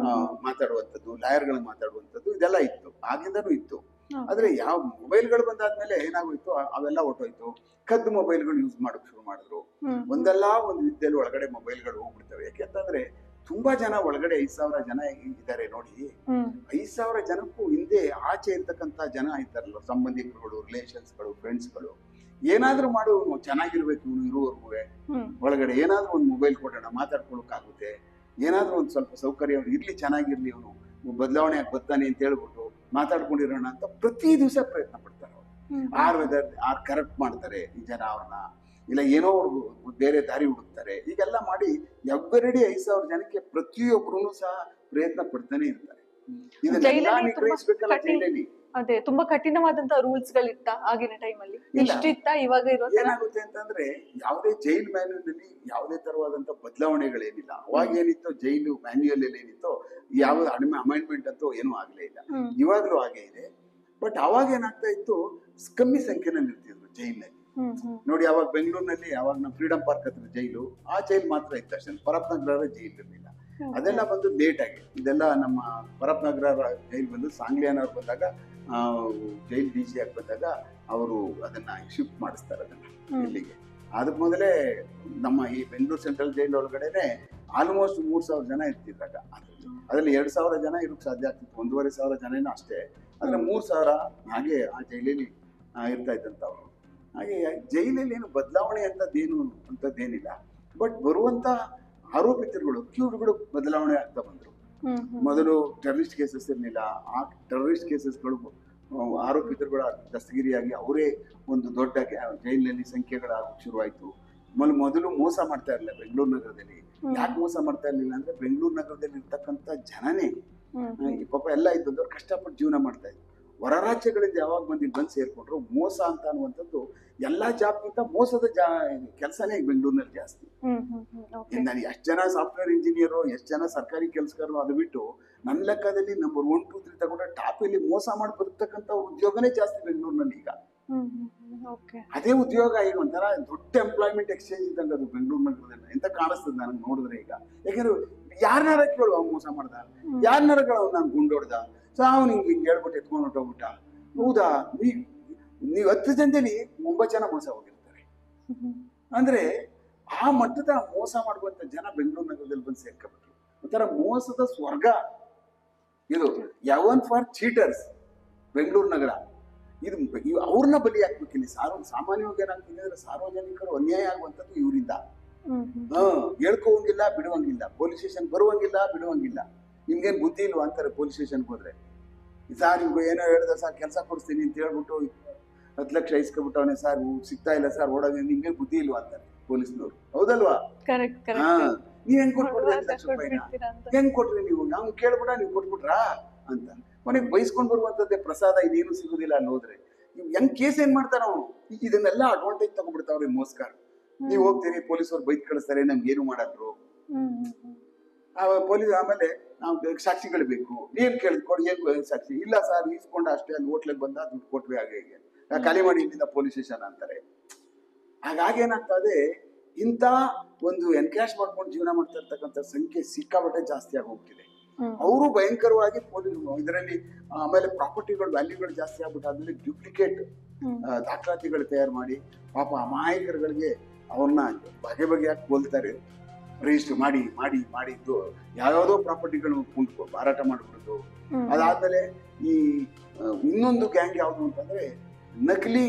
ಮಾತಾಡುವಂಥದ್ದು, ಲಾಯರ್ಗಳಿಗೆ ಮಾತಾಡುವಂಥದ್ದು ಇದೆಲ್ಲ ಇತ್ತು, ಆಗಿಂದನೂ ಇತ್ತು. ಆದ್ರೆ ಯಾವ ಮೊಬೈಲ್ಗಳು ಬಂದಾದ್ಮೇಲೆ ಏನಾಗೋಯ್ತು, ಅವೆಲ್ಲ ಹೊಟ್ಟೋಯ್ತು. ಕದ್ದು ಮೊಬೈಲ್ಗಳು ಯೂಸ್ ಮಾಡೋಕೆ ಶುರು ಮಾಡಿದ್ರು. ಒಂದಲ್ಲ ಒಂದು ವಿದ್ಯೆಯಲ್ಲಿ ಒಳಗಡೆ ಮೊಬೈಲ್ಗಳು ಹೋಗ್ಬಿಡ್ತವೆ. ಯಾಕೆಂತಂದ್ರೆ ತುಂಬಾ ಜನ ಒಳಗಡೆ 5,000 ಜನ ಇದ್ದಾರೆ ನೋಡಿ. 5,000 ಜನಕ್ಕೂ ಹಿಂದೆ ಆಚೆ ಇರ್ತಕ್ಕಂತ ಜನ ಇದ್ದಾರಲ್ಲ, ಸಂಬಂಧಿಕರುಗಳು, ರಿಲೇಷನ್ಸ್ಗಳು, ಫ್ರೆಂಡ್ಸ್ಗಳು, ಏನಾದ್ರೂ ಮಾಡು ಚೆನ್ನಾಗಿರ್ಬೇಕು ಇವನು ಇರುವವರೆಗೂ ಒಳಗಡೆ ಏನಾದ್ರೂ ಒಂದು ಮೊಬೈಲ್ ಕೊಡೋಣ, ಮಾತಾಡ್ಕೊಳಕ್ಕಾಗುತ್ತೆ, ಏನಾದ್ರೂ ಒಂದು ಸ್ವಲ್ಪ ಸೌಕರ್ಯ ಇರ್ಲಿ, ಚೆನ್ನಾಗಿರ್ಲಿ, ಇವನು ಬದಲಾವಣೆ ಆಗಿ ಬರ್ತಾನೆ ಅಂತ ಹೇಳ್ಬಿಟ್ಟು ಮಾತಾಡ್ಕೊಂಡಿರೋಣ ಅಂತ ಪ್ರತಿ ದಿವಸ ಪ್ರಯತ್ನ ಪಡ್ತಾರೆ. ಆರ್ ಕರೆಕ್ಟ್ ಮಾಡ್ತಾರೆ ಈ ಜನ ಅವ್ರನ್ನ, ಇಲ್ಲ ಏನೋ ಬೇರೆ ದಾರಿ ಹುಡುಕ್ತಾರೆ. ಈಗೆಲ್ಲ ಮಾಡಿ ಎವ್ರಿಡೇ 5,000 ಜನಕ್ಕೆ ಪ್ರತಿಯೊಬ್ಬರು ಸಹ ಪ್ರಯತ್ನ ಪಡ್ತಾನೆ ಇರ್ತಾರೆ. ಇದನ್ನೆಲ್ಲ ನಿಗ್ರಹಿಸ್ಬೇಕಲ್ಲ ಜೈಲಲ್ಲಿ. ಅದೇ ತುಂಬಾ ಕಠಿಣವಾದಂತಹ ರೂಲ್ಸ್ ಗಳಿತ್ತ ಆಗಿನ ಟೈಮಲ್ಲಿ? ಇಷ್ಟ ಇವಾಗ ಏನಾಗುತ್ತೆ ಅಂತಂದ್ರೆ, ಯಾವುದೇ ಜೈಲ್ ಮ್ಯಾನ್ಯುವಲ್ ಯಾವುದೇ ತರವಾದಂತ ಬದಲಾವಣೆಗಳೇನಿಲ್ಲ. ಅವಾಗ ಏನಿತ್ತೋ ಜೈಲು ಮ್ಯಾನ್ಯುವಲ್ ಅಲ್ಲಿ ಏನಿತ್ತೋ ಯಾವ ಅಮೆಂಡ್ಮೆಂಟ್ ಅಂತೂ ಏನೂ ಆಗ್ಲೇ ಇಲ್ಲ. ಇವಾಗ್ಲೂ ಹಾಗೆ ಇದೆ. ಬಟ್ ಅವಾಗ ಏನಾಗ್ತಾ ಇತ್ತು, ಕಮ್ಮಿ ಸಂಖ್ಯೆನಲ್ಲಿ ಇರ್ತಿದ್ರು ಜೈಲಿನಲ್ಲಿ. ನೋಡಿ, ಅವಾಗ ಬೆಂಗಳೂರಿನಲ್ಲಿ ಅವಾಗ ನಮ್ಮ ಫ್ರೀಡಂ ಪಾರ್ಕ್ ಹತ್ರ ಜೈಲು, ಆ ಜೈಲ್ ಮಾತ್ರ ಇತ್ತು ಅಷ್ಟೇ. ಪರಪ್ನಗರ ಜೈಲ್ ಇರಲಿಲ್ಲ. ಅದೆಲ್ಲ ಬಂದು ಲೇಟ್ ಆಗಿ, ಇದೆಲ್ಲ ನಮ್ಮ ಪರಪ್ನಗರ ಜೈಲ್ ಬಂದು ಸಾಂಗ್ಲಿಯಾನವ್ರು ಬಂದಾಗ, ಜೈಲ್ DC ಆಗಿ ಬಂದಾಗ ಅವರು ಅದನ್ನ ಶಿಫ್ಟ್ ಮಾಡಿಸ್ತಾರೆ ಅದನ್ನ ಇಲ್ಲಿಗೆ. ಅದಕ್ಕೆ ಮೊದಲೇ ನಮ್ಮ ಈ ಬೆಂಗಳೂರು ಸೆಂಟ್ರಲ್ ಜೈಲ್ ಒಳಗಡೆನೆ ಆಲ್ಮೋಸ್ಟ್ 3,000 ಜನ ಇರ್ತಿದ್ದಾಗ. ಅದ್ರಲ್ಲಿ 2,000 ಜನ ಇರೋಕ್ ಸಾಧ್ಯ ಆಗ್ತಿತ್ತು, 1,500 ಜನನೂ ಅಷ್ಟೇ. ಆದ್ರೆ 3,000 ಹಾಗೆ ಆ ಜೈಲಲ್ಲಿ ಇರ್ತಾ ಇದ್ದಂಥವ್ರು. ಹಾಗೆ ಜೈಲಲ್ಲಿ ಏನು ಬದಲಾವಣೆ ಅಂತದ್ದೇನಿಲ್ಲ. ಬಟ್ ಬರುವಂತ ಆರೋಪಿತರುಗಳು, ಅಕ್ಯೂಸ್ಡ್ಗಳು ಬದಲಾವಣೆ ಆಗ್ತಾ ಬಂದ್ರು. ಮೊದಲು ಟೆರರಿಸ್ಟ್ ಕೇಸಸ್ ಇರಲಿಲ್ಲ. ಆ ಟೆರರಿಸ್ಟ್ ಕೇಸಸ್ಗಳು ಆರೋಪಿತರುಗಳ ದಸ್ತಗಿರಿಯಾಗಿ ಅವರೇ ಒಂದು ದೊಡ್ಡ ಜೈಲಿನಲ್ಲಿ ಸಂಖ್ಯೆಗಳಾಗಕ್ಕೆ ಶುರುವಾಯಿತು. ಮೊದಲು ಮೋಸ ಮಾಡ್ತಾ ಇರಲಿಲ್ಲ ಬೆಂಗಳೂರು ನಗರದಲ್ಲಿ. ಯಾಕೆ ಮೋಸ ಮಾಡ್ತಾ ಇರ್ಲಿಲ್ಲ ಅಂದ್ರೆ, ಬೆಂಗಳೂರು ನಗರದಲ್ಲಿ ಇರ್ತಕ್ಕಂಥ ಜನನೇ ಪಾಪ ಎಲ್ಲ ಇದ್ದವ್ರು ಕಷ್ಟಪಟ್ಟು ಜೀವನ ಮಾಡ್ತಾ ಇದ್ರು. ಹೊರ ರಾಜ್ಯಗಳಿಂದ ಯಾವಾಗ ಬಂದು ಸೇರ್ಕೊಂಡ್ರು, ಮೋಸ ಅಂತ ಅನ್ನುವಂಥದ್ದು ಎಲ್ಲಾ ಜಾಬ್ಗಿಂತ ಮೋಸದ ಕೆಲಸನೇ ಬೆಂಗಳೂರಿನಲ್ಲಿ ಜಾಸ್ತಿ. ನಾನು ಎಷ್ಟು ಜನ ಸಾಫ್ಟ್ವೇರ್ ಇಂಜಿನಿಯರು, ಎಷ್ಟು ಜನ ಸರ್ಕಾರಿ ಕೆಲಸಗಾರರು, ಅದು ಬಿಟ್ಟು ನನ್ನ ಲೆಕ್ಕದಲ್ಲಿ ನಂಬರ್ 1, 2, 3 ತಗೊಂಡ್ರೆ ಟಾಪ್ ಅಲ್ಲಿ ಮೋಸ ಮಾಡಿ ಬದುಕ್ತಕ್ಕಂಥ ಉದ್ಯೋಗನೇ ಜಾಸ್ತಿ ಬೆಂಗಳೂರಿನಲ್ಲಿ ಈಗ. ಓಕೆ. ಅದೇ ಉದ್ಯೋಗ ಈಗ ಒಂಥರ ದೊಡ್ಡ ಎಂಪ್ಲಾಯ್ಮೆಂಟ್ ಎಕ್ಸ್ಚೇಂಜ್ ಇದ್ದಂಗೆ ಅದು ಬೆಂಗಳೂರು ನಗರದಲ್ಲಿ ಎಂತ ಕಾಣಿಸ್ತದೆ ನನಗೆ ನೋಡಿದ್ರೆ ಈಗ. ಯಾಕಂದ್ರೆ ಯಾರನ್ನಾರ ಕೇಳು ಅವ್ನು ಮೋಸ ಮಾಡ್ದ, ಯಾರನ್ನಾರ ಕೇಳು ನಾನು ಗುಂಡೊಡ್ದ, ಸೊ ಅವ್ನು ಹಿಂಗೆ ಹೇಳ್ಬಿಟ್ಟು ಎತ್ಕೊಂಡು ಹೊಟ್ಟೋಗ್ಬಿಟ್ಟ. ಹೌದಾ, ನೀವು 10 ಜನದಲ್ಲಿ 9 ಜನ ಮೋಸ ಹೋಗಿರ್ತಾರೆ. ಅಂದ್ರೆ ಆ ಮಟ್ಟದ ಮೋಸ ಮಾಡುವಂತ ಜನ ಬೆಂಗಳೂರು ನಗರದಲ್ಲಿ ಬಂದು ಸೇರ್ಕೊಬಿಟ್ರು. ಒಂಥರ ಮೋಸದ ಸ್ವರ್ಗ ಇದು. ಯಾವನ್ ಫಾರ್ ಚೀಟರ್ಸ್ ಬೆಂಗಳೂರು ನಗರ. ಇದು ಅವ್ರನ್ನ ಬಲಿ ಹಾಕ್ಬೇಕು. ಇಲ್ಲಿ ಸಾಮಾನ್ಯವಾಗಿ ಏನಾಗ್ತಿದೆ ಅಂದ್ರೆ ಸಾರ್ವಜನಿಕರು ಅನ್ಯಾಯ ಆಗುವಂಥದ್ದು ಇವರಿಂದ. ಹೇಳ್ಕೋವಂಗಿಲ್ಲ, ಬಿಡುವಂಗಿಲ್ಲ, ಪೊಲೀಸ್ ಸ್ಟೇಷನ್ ಬರುವಂಗಿಲ್ಲ, ಬಿಡುವಂಗಿಲ್ಲ. ನಿಮ್ಗೇನ್ ಬುದ್ಧಿ ಇಲ್ವಾ ಅಂತಾರೆ ಪೊಲೀಸ್ ಸ್ಟೇಷನ್ಗೆ ಹೋದ್ರೆ. ಸಾರ್ ನಿಮ್ಗೆ ಏನೋ ಹೇಳ್ದೆ ಸರ್, ಕೆಲಸ ಕೊಡಿಸ್ತೀನಿ ಅಂತ ಹೇಳ್ಬಿಟ್ಟು 10 ಲಕ್ಷ ಇಸ್ಕೊಬಿಟ್ಟವನೇ ಸರ್, ಸಿಗ್ತಾ ಇಲ್ಲ ಸರ್, ಓಡೋದು, ನಿಮ್ಗೆ ಬುದ್ಧಿ ಇಲ್ವಾ ಅಂತಾರೆ ಪೊಲೀಸ್ನವ್ರು. ಹೌದಲ್ವಾ? ನೀವ್ ಹೆಂಗ್ ಕೊಟ್ಬಿಟ್ರಿ 10 ಲಕ್ಷ ರೂಪಾಯಿನ? ಹೆಂಗ್ ಕೊಟ್ರಿ ನೀವು? ನಾವು ಕೇಳ್ಬಿಟ್ಟ ನೀವು ಕೊಟ್ಬಿಟ್ರಾ ಅಂತ ಮನೆಗೆ ಬೈಸ್ಕೊಂಡ್ ಬರುವಂತದ್ದೇ ಪ್ರಸಾದ. ಇದೇನು ಸಿಗುದಿಲ್ಲ ಅಲ್ಲಿ ಹೋದ್ರೆ. ನೀವು ಹೆಂಗ್ ಕೇಸ್ ಏನ್ ಮಾಡ್ತಾರ ಅವನು? ಇದನ್ನೆಲ್ಲ ಅಡ್ವಾಂಟೇಜ್ ತಗೊಂಡ್ಬಿಡ್ತಾವ್ರಿ ಮೋಸ್ಕರ. ನೀವ್ ಹೋಗ್ತೀರಿ, ಪೊಲೀಸವ್ರು ಬೈದ್ ಕಳಿಸ್ತಾರೆ, ನಮ್ಗೆ ಏನು ಮಾಡಲ್ರು. ಪೊಲೀಸ್ ಆಮೇಲೆ ನಾವು ಸಾಕ್ಷಿಗಳು ಬೇಕು, ಏನ್ ಕೇಳಿದ್ಕೊಡಿ, ಏನ್ ಸಾಕ್ಷಿ ಇಲ್ಲ ಸರ್, ಈಸ್ಕೊಂಡ ಅಷ್ಟೇ, ಅಲ್ಲಿ ಹೋಟ್ಲಿಗೆ ಬಂದ ದುಡ್ಡು ಕೊಟ್ವಿ, ಹಾಗೆ ಹೀಗೆ ಖಾಲಿ ಮಾಡಿ ಇಲ್ಲಿಂದ ಪೊಲೀಸ್ ಸ್ಟೇಷನ್ ಅಂತಾರೆ. ಹಾಗಾಗೇನಾಗ್ತದೆ, ಇಂಥ ಒಂದು ಎನ್ಕ್ಯಾಶ್ ಮಾಡ್ಕೊಂಡು ಜೀವನ ಮಾಡ್ತಾ ಇರ್ತಕ್ಕಂಥ ಸಂಖ್ಯೆ ಸಿಕ್ಕಾಬಟ್ಟೆ ಜಾಸ್ತಿ ಆಗೋಗ್ತಿದೆ. ಅವರು ಭಯಂಕರವಾಗಿ ಇದರಲ್ಲಿ ಆಮೇಲೆ ಪ್ರಾಪರ್ಟಿಗಳು ವ್ಯಾಲ್ಯೂಗಳು ಜಾಸ್ತಿ ಆಗ್ಬಿಟ್ಟು ಅದ್ರಲ್ಲಿ ಡ್ಯೂಪ್ಲಿಕೇಟ್ ದಾಖಲಾತಿಗಳು ತಯಾರು ಮಾಡಿ ಪಾಪ ಅಮಾಯಕರುಗಳಿಗೆ ಅವ್ರನ್ನ ಬಗೆ ಬಗೆಯಾಗಿ ಹೋಲ್ತಾರೆ. ರಿಜಿಸ್ಟರ್ ಮಾಡಿ ಮಾಡಿ ಮಾಡಿದ್ದು ಯಾವ್ಯಾವುದೋ ಪ್ರಾಪರ್ಟಿಗಳು ಕುಂಟು ಮಾರಾಟ ಮಾಡ್ಬಿಡುದು. ಅದಾದ್ಮೇಲೆ ಈ ಇನ್ನೊಂದು ಗ್ಯಾಂಗ್ ಯಾವುದು ಅಂತಂದ್ರೆ ನಕಲಿ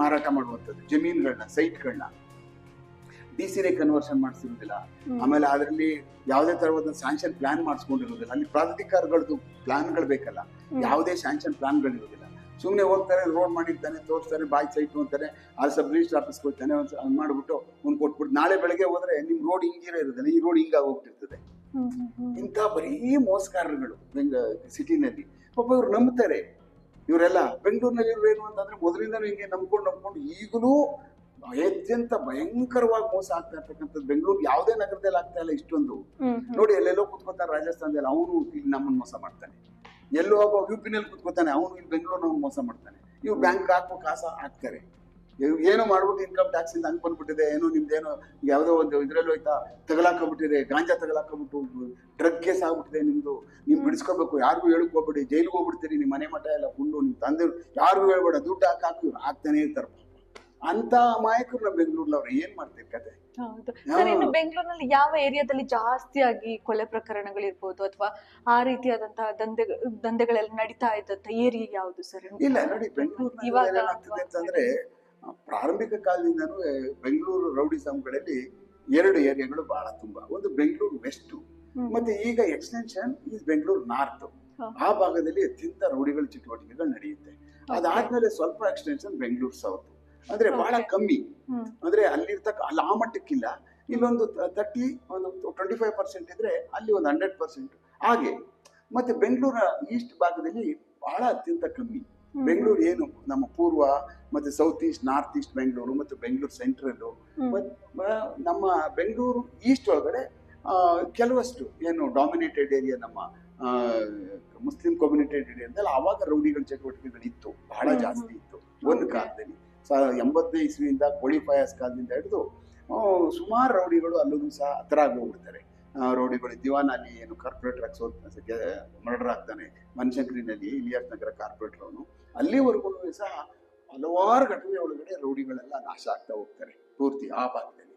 ಮಾರಾಟ ಮಾಡುವಂಥದ್ದು ಜಮೀನುಗಳನ್ನ, ಸೈಟ್ಗಳನ್ನ ಡಿಸಿನೇ ಕನ್ವರ್ಷನ್ ಮಾಡಿಸಿರುವುದಿಲ್ಲ. ಆಮೇಲೆ ಅದರಲ್ಲಿ ಯಾವುದೇ ತರವಾದ ಸ್ಯಾಂಕ್ಷನ್ ಪ್ಲಾನ್ ಮಾಡಿಸ್ಕೊಂಡಿರೋದಿಲ್ಲ. ಅಲ್ಲಿ ಪ್ರಾಧಿಕಾರಗಳದ್ದು ಪ್ಲಾನ್ಗಳು ಬೇಕಲ್ಲ, ಯಾವುದೇ ಸ್ಯಾಂಕ್ಷನ್ ಪ್ಲಾನ್ಗಳಿರೋದಿಲ್ಲ. ಸುಮ್ಮನೆ ಹೋಗ್ತಾರೆ, ರೋಡ್ ಮಾಡಿರ್ತಾನೆ, ತೋರಿಸ್ತಾರೆ, ಬಾಯ್ ಸೈಟು ಅಂತಾರೆ, ಅಲ್ಲಿ ಸಬ್ ರಿಜಿಸ್ಟರ್ ಆಫೀಸ್ಗೆ ಹೋಗ್ತಾನೆ, ಒಂದು ಮಾಡ್ಬಿಟ್ಟು ಒಂದು ಕೊಟ್ಬಿಟ್ಟು ನಾಳೆ ಬೆಳಗ್ಗೆ ಹೋದ್ರೆ ನಿಮ್ ರೋಡ್ ಹಿಂಗಿರೋ ಇರೋದಿಲ್ಲ, ಈ ರೋಡ್ ಹಿಂಗಾಗಿ ಹೋಗ್ತಿರ್ತದೆ. ಇಂಥ ಬರೀ ಮೋಸಗಾರರುಗಳು ಸಿಟಿನಲ್ಲಿ. ಪಾಪ ಇವ್ರು ನಂಬ್ತಾರೆ. ಇವರೆಲ್ಲ ಬೆಂಗಳೂರಿನಲ್ಲಿ ಏನು ಅಂತಂದ್ರೆ ಮೊದಲಿಂದನೂ ಹಿಂಗೆ ನಂಬ್ಕೊಂಡು ಈಗಲೂ ಅತ್ಯಂತ ಭಯಂಕರವಾಗಿ ಮೋಸ ಆಗ್ತಾ ಇರ್ತಕ್ಕಂಥದ್ದು. ಬೆಂಗಳೂರು ಯಾವುದೇ ನಗರದಲ್ಲಿ ಆಗ್ತಾ ಇಲ್ಲ ಇಷ್ಟೊಂದು. ನೋಡಿ, ಎಲ್ಲೆಲ್ಲೋ ಕುತ್ಕೋತಾರೆ ರಾಜಸ್ಥಾನದಲ್ಲಿ, ಅವನು ಇಲ್ಲಿ ನಮ್ಮನ್ನು ಮೋಸ ಮಾಡ್ತಾನೆ. ಎಲ್ಲೋ ಒಬ್ಬ UP-ನಲ್ಲಿ ಕುತ್ಕೋತಾನೆ, ಅವನು ಇಲ್ಲಿ ಬೆಂಗಳೂರಿನವ್ನು ಮೋಸ ಮಾಡ್ತಾನೆ. ಇವ್ರು ಬ್ಯಾಂಕ್ ಹಾಕೋ ಕಾಸ ಹಾಕ್ತಾರೆ, ಏನೋ ಮಾಡ್ಬಿಟ್ಟು ಇನ್ಕಮ್ ಟ್ಯಾಕ್ಸ್ ಇಂದ ಹಂಗ್ ಬಂದ್ಬಿಟ್ಟಿದೆ, ಏನೋ ನಿಮ್ದೇನೋ ಯಾವುದೋ ಒಂದು ಇದ್ರಲ್ಲಿ ಹೋಯ್ತಾ ತಗಲಾಕೊಂಡ್ಬಿಟ್ಟಿದೆ, ಗಾಂಜಾ ತಗಲಾಕೊಂಡ್ಬಿಟ್ಟು ಡ್ರಗ್ ಕೇಸ್ ಆಗ್ಬಿಟ್ಟಿದೆ ನಿಮ್ದು, ನೀವು ಬಿಡಿಸ್ಕೋಬೇಕು, ಯಾರಿಗೂ ಹೇಳಕ್ ಹೋಗ್ಬೇಡಿ, ಜೈಲಿಗೆ ಹೋಗ್ಬಿಡ್ತೀರಿ, ನಿಮ್ಮ ಮನೆ ಮಠ ಎಲ್ಲ ಹುಲ್ಲು, ನಿಮ್ ತಂದೆ ಯಾರಿಗೂ ಹೇಳ್ಬೇಡ, ದುಡ್ಡು ಹಾಕಿ ಆಗ್ತಾನೆ ಇರ್ತಾರೆ. ಅಂತ ಅಮಾಯಕರು ನಮ್ಮ ಬೆಂಗಳೂರ್ನವ್ರು ಏನ್ ಮಾಡ್ತೀವಿ ಕತೆ. ಹೌದು ಸರ್. ಇನ್ನು ಬೆಂಗಳೂರಿನಲ್ಲಿ ಯಾವ ಏರಿಯಾದಲ್ಲಿ ಜಾಸ್ತಿಯಾಗಿ ಕೊಲೆ ಪ್ರಕರಣಗಳಿರ್ಬೋದು ಅಥವಾ ಆ ರೀತಿಯಾದಂತಹ ದಂಧೆಗಳೆಲ್ಲ ನಡೀತಾ ಇದ್ದಂತ ಏರಿಯಾ ಯಾವುದು ಸರ್? ಇಲ್ಲ ನೋಡಿ, ಬೆಂಗಳೂರಿನಲ್ಲಿ ಏನಾಗ್ತದೆ ಅಂತಂದ್ರೆ ಪ್ರಾರಂಭಿಕ ಕಾಲದಿಂದನೂ ಬೆಂಗಳೂರು ರೌಡಿಸಂಗಳಲ್ಲಿ 2 ಏರಿಯಾಗಳು ಬಹಳ ತುಂಬಾ. ಒಂದು ಬೆಂಗಳೂರು ವೆಸ್ಟ್, ಮತ್ತೆ ಈಗ ಎಕ್ಸ್ಟೆನ್ಷನ್ ಈ ಬೆಂಗಳೂರು ನಾರ್ತ್. ಆ ಭಾಗದಲ್ಲಿ ಅತ್ಯಂತ ರೌಡಿಗಳ ಚಟುವಟಿಕೆಗಳು ನಡೆಯುತ್ತೆ. ಅದಾದ್ಮೇಲೆ ಸ್ವಲ್ಪ ಎಕ್ಸ್ಟೆನ್ಷನ್ ಬೆಂಗಳೂರು ಸೌತ್, ಅಂದ್ರೆ ಬಹಳ ಕಮ್ಮಿ. ಅಂದ್ರೆ ಅಲ್ಲಿ ಆ ಮಟ್ಟಕ್ಕಿಲ್ಲ. ಇಲ್ಲೊಂದು 25% ಇದ್ರೆ ಅಲ್ಲಿ ಒಂದು 100% ಹಾಗೆ. ಮತ್ತೆ ಬೆಂಗಳೂರ ಈಸ್ಟ್ ಭಾಗದಲ್ಲಿ ಬಹಳ ಅತ್ಯಂತ ಕಮ್ಮಿ. ಬೆಂಗಳೂರು ಏನು ನಮ್ಮ ಪೂರ್ವ ಮತ್ತೆ south East, north East Bengaluru ಮತ್ತು ಬೆಂಗಳೂರು ಸೆಂಟ್ರಲ್, ನಮ್ಮ ಬೆಂಗಳೂರು ಈಸ್ಟ್ ಒಳಗಡೆ ಕೆಲವಷ್ಟು ಏನು ಡಾಮಿನೇಟೆಡ್ ಏರಿಯಾ, ನಮ್ಮ ಮುಸ್ಲಿಂ ಕಮ್ಯುನಿಟೆಡ್ ಏರಿಯಾ ಅಂತಲ್ಲ, ಆವಾಗ ರೌಡಿಗಳ ಚಟುವಟಿಕೆಗಳು ಇತ್ತು, ಬಹಳ ಜಾಸ್ತಿ ಇತ್ತು ಒಂದು ಕಾಲದಲ್ಲಿ. 80ನೇ ಇಸ್ವಿಯಿಂದ ಕೋಳಿ ಫಯಾಸ್ ಕಾಲದಿಂದ ಹಿಡಿದು ಸುಮಾರು ರೌಡಿಗಳು ಅಲ್ಲೂ ಸಹ ಹತ್ರ ಆಗಿ ಹೋಗ್ಬಿಡ್ತಾರೆ. ರೌಡಿಗಳು ದಿವಾನ್ ಅಲ್ಲಿ ಏನು ಕಾರ್ಪೊರೇಟರ್ ಮರ್ಡರ್ ಆಗ್ತಾನೆ, ಮನ್ಶಂಕರಿನಲ್ಲಿ ಇಲಿಯಾಸ್ ನಗರ ಕಾರ್ಪೊರೇಟರ್ ಅವನು, ಅಲ್ಲಿವರೆಗೂ ಸಹ ಹಲವಾರು ಘಟನೆ ಒಳಗಡೆ ರೌಡಿಗಳೆಲ್ಲ ನಾಶ ಆಗ್ತಾ ಹೋಗ್ತಾರೆ ಪೂರ್ತಿ ಆ ಭಾಗದಲ್ಲಿ.